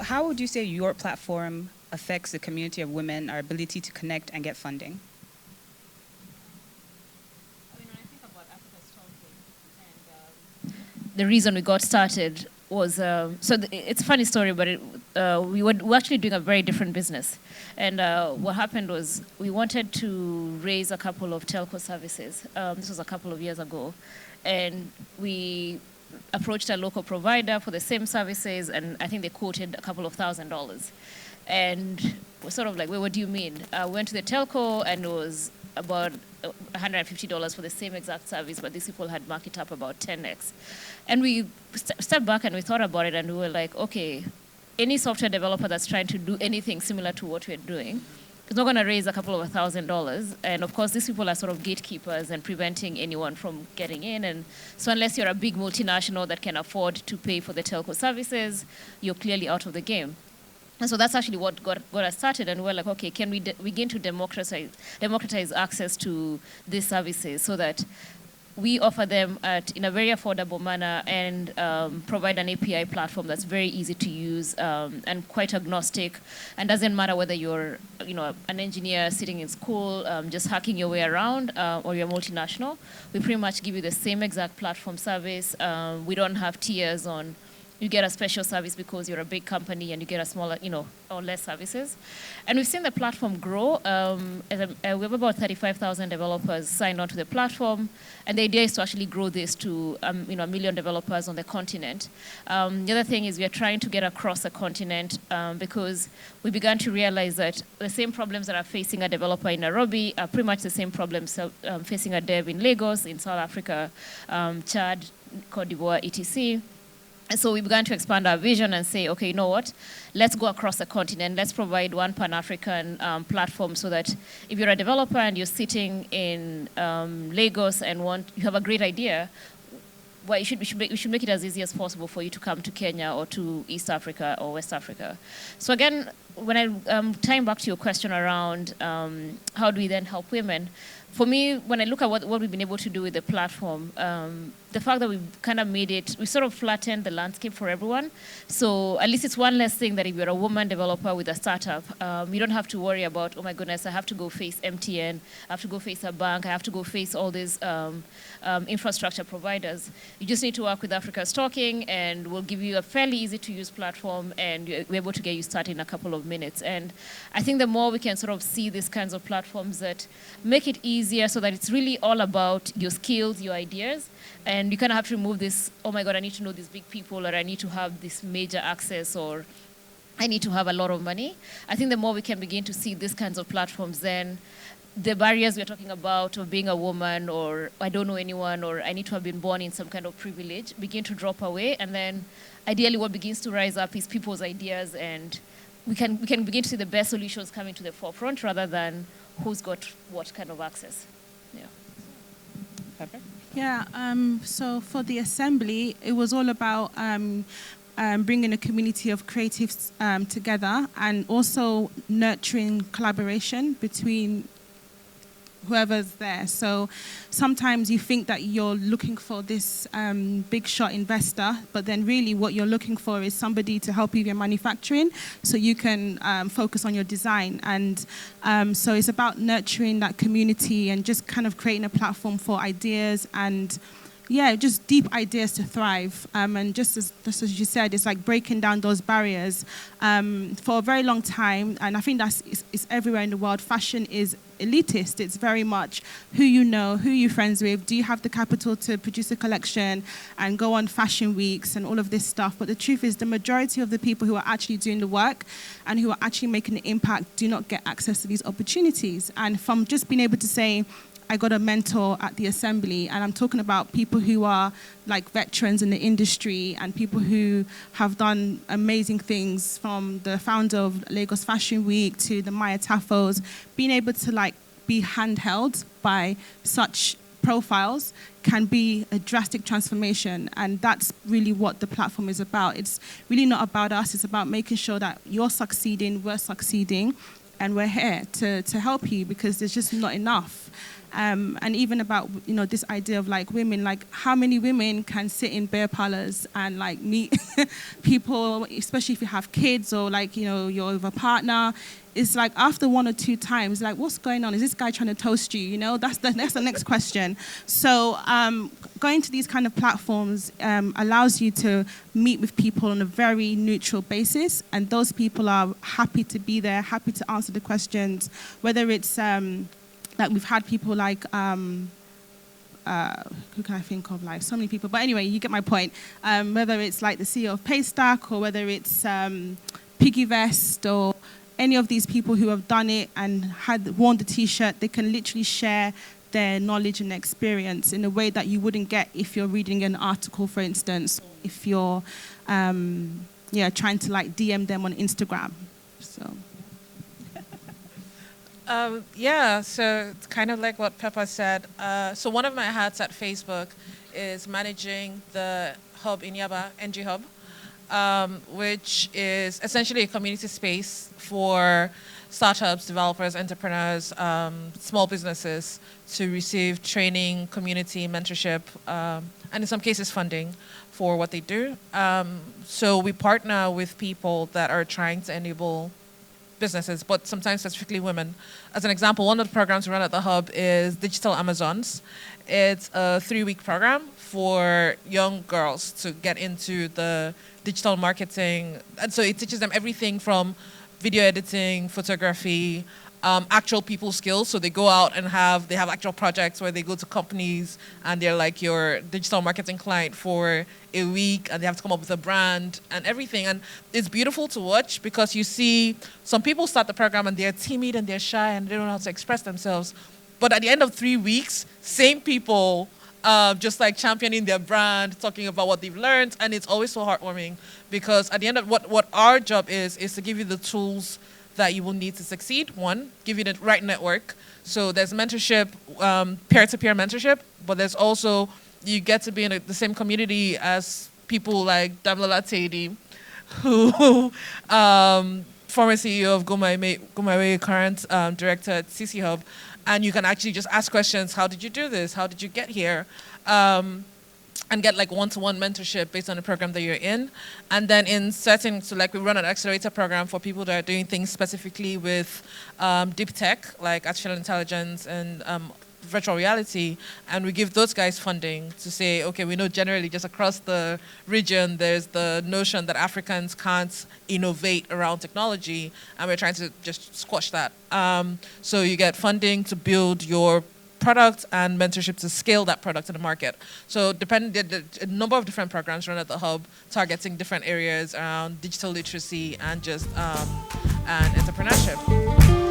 how would you say your platform affects the community of women, our ability to connect and get funding? I mean, when I think about Africa's Talking, and the reason we got started was it's a funny story, but we were actually doing a very different business, and what happened was we wanted to raise a couple of telco services. This was a couple of years ago, and we approached a local provider for the same services, and I think they quoted a couple of $1,000. And we're sort of like, well, what do you mean? We went to the telco, and it was about $150 for the same exact service, but these people had marked it up about 10x. And we stepped back and we thought about it, and we were like, okay, any software developer that's trying to do anything similar to what we're doing is not going to raise a couple of $1,000. And of course, these people are sort of gatekeepers and preventing anyone from getting in. And so unless you're a big multinational that can afford to pay for the telco services, you're clearly out of the game. And so that's actually what got us started. And we're like, okay, can we begin to democratize access to these services so that we offer them in a very affordable manner and provide an API platform that's very easy to use and quite agnostic, and doesn't matter whether you're an engineer sitting in school just hacking your way around or you're multinational. We pretty much give you the same exact platform service. We don't have tiers on you get a special service because you're a big company and you get a smaller, or less services. And we've seen the platform grow. We have about 35,000 developers signed onto the platform. And the idea is to actually grow this to, 1 million developers on the continent. The other thing is we are trying to get across the continent because we began to realize that the same problems that are facing a developer in Nairobi are pretty much the same problems facing a dev in Lagos, in South Africa, Chad, Cote d'Ivoire, etc. And so we began to expand our vision and say, okay, you know what? Let's go across the continent. Let's provide one Pan-African platform so that if you're a developer and you're sitting in Lagos and you have a great idea, well, we should make it as easy as possible for you to come to Kenya or to East Africa or West Africa. So again, when I time back to your question around how do we then help women, for me, when I look at what we've been able to do with the platform, the fact that we've kind of we sort of flattened the landscape for everyone. So at least it's one less thing that if you're a woman developer with a startup, you don't have to worry about, oh my goodness, I have to go face MTN, I have to go face a bank, I have to go face all these infrastructure providers. You just need to work with Africa's Talking, and we'll give you a fairly easy to use platform, and we're able to get you started in a couple of minutes. And I think the more we can sort of see these kinds of platforms that make it easier so that it's really all about your skills, your ideas, and you kind of have to remove this, oh my God, I need to know these big people, or I need to have this major access, or I need to have a lot of money. I think the more we can begin to see these kinds of platforms, then the barriers we're talking about of being a woman, or I don't know anyone, or I need to have been born in some kind of privilege, begin to drop away. And then ideally what begins to rise up is people's ideas, and we can begin to see the best solutions coming to the forefront rather than who's got what kind of access. Yeah. Perfect. Yeah, so for the assembly, it was all about bringing a community of creatives together, and also nurturing collaboration between whoever's there. So sometimes you think that you're looking for this big shot investor, but then really what you're looking for is somebody to help you with your manufacturing so you can focus on your design. And so it's about nurturing that community and just kind of creating a platform for ideas and just deep ideas to thrive. And just as you said, it's like breaking down those barriers. For a very long time, and I think it's everywhere in the world, fashion is elitist. It's very much who you know, who you're friends with, do you have the capital to produce a collection and go on fashion weeks and all of this stuff. But the truth is the majority of the people who are actually doing the work and who are actually making an impact do not get access to these opportunities. And from just being able to say, I got a mentor at the assembly, and I'm talking about people who are like veterans in the industry and people who have done amazing things, from the founder of Lagos Fashion Week to the Maya Tafos. Being able to like be handheld by such profiles can be a drastic transformation, and that's really what the platform is about. It's really not about us, it's about making sure that you're succeeding, we're succeeding, and we're here to help you because there's just not enough. And even about, this idea of like women, like how many women can sit in beer parlors and like meet people, especially if you have kids or like, you're with a partner. It's like after one or two times, like, what's going on? Is this guy trying to toast you? That's the next question. So going to these kind of platforms allows you to meet with people on a very neutral basis. And those people are happy to be there, happy to answer the questions, whether it's like we've had people like, who can I think of? Like so many people. But anyway, you get my point. Whether it's like the CEO of Paystack or whether it's PiggyVest or any of these people who have done it and had worn the T-shirt, they can literally share their knowledge and experience in a way that you wouldn't get if you're reading an article, for instance, if you're trying to like DM them on Instagram. So. So it's kind of like what Peppa said. So one of my hats at Facebook is managing the hub in Yaba, NG Hub, which is essentially a community space for startups, developers, entrepreneurs, small businesses to receive training, community mentorship, and in some cases funding for what they do. So we partner with people that are trying to enable businesses, but sometimes specifically women. As an example, one of the programs we run at the Hub is Digital Amazons. It's a 3-week program for young girls to get into the digital marketing. And so it teaches them everything from video editing, photography, actual people skills. So they go out and they have actual projects where they go to companies and they're like your digital marketing client for a week and they have to come up with a brand and everything. And it's beautiful to watch because you see some people start the program and they're timid and they're shy and they don't know how to express themselves. But at the end of 3 weeks, same people just like championing their brand, talking about what they've learned. And it's always so heartwarming because at the end of what our job is to give you the tools that you will need to succeed. One, give you the right network. So there's mentorship, peer-to-peer mentorship, but there's also, you get to be in the same community as people like Damilola Tedi, who, former CEO of Go My Way, current director at CC Hub. And you can actually just ask questions. How did you do this? How did you get here? And get like one-to-one mentorship based on the program that you're in. And then in certain, so like we run an accelerator program for people that are doing things specifically with deep tech, like artificial intelligence and virtual reality. And we give those guys funding to say, okay, we know generally just across the region, there's the notion that Africans can't innovate around technology. And we're trying to just squash that. So you get funding to build your product and mentorship to scale that product to the market. So a number of different programs run at the Hub targeting different areas around digital literacy and just and entrepreneurship.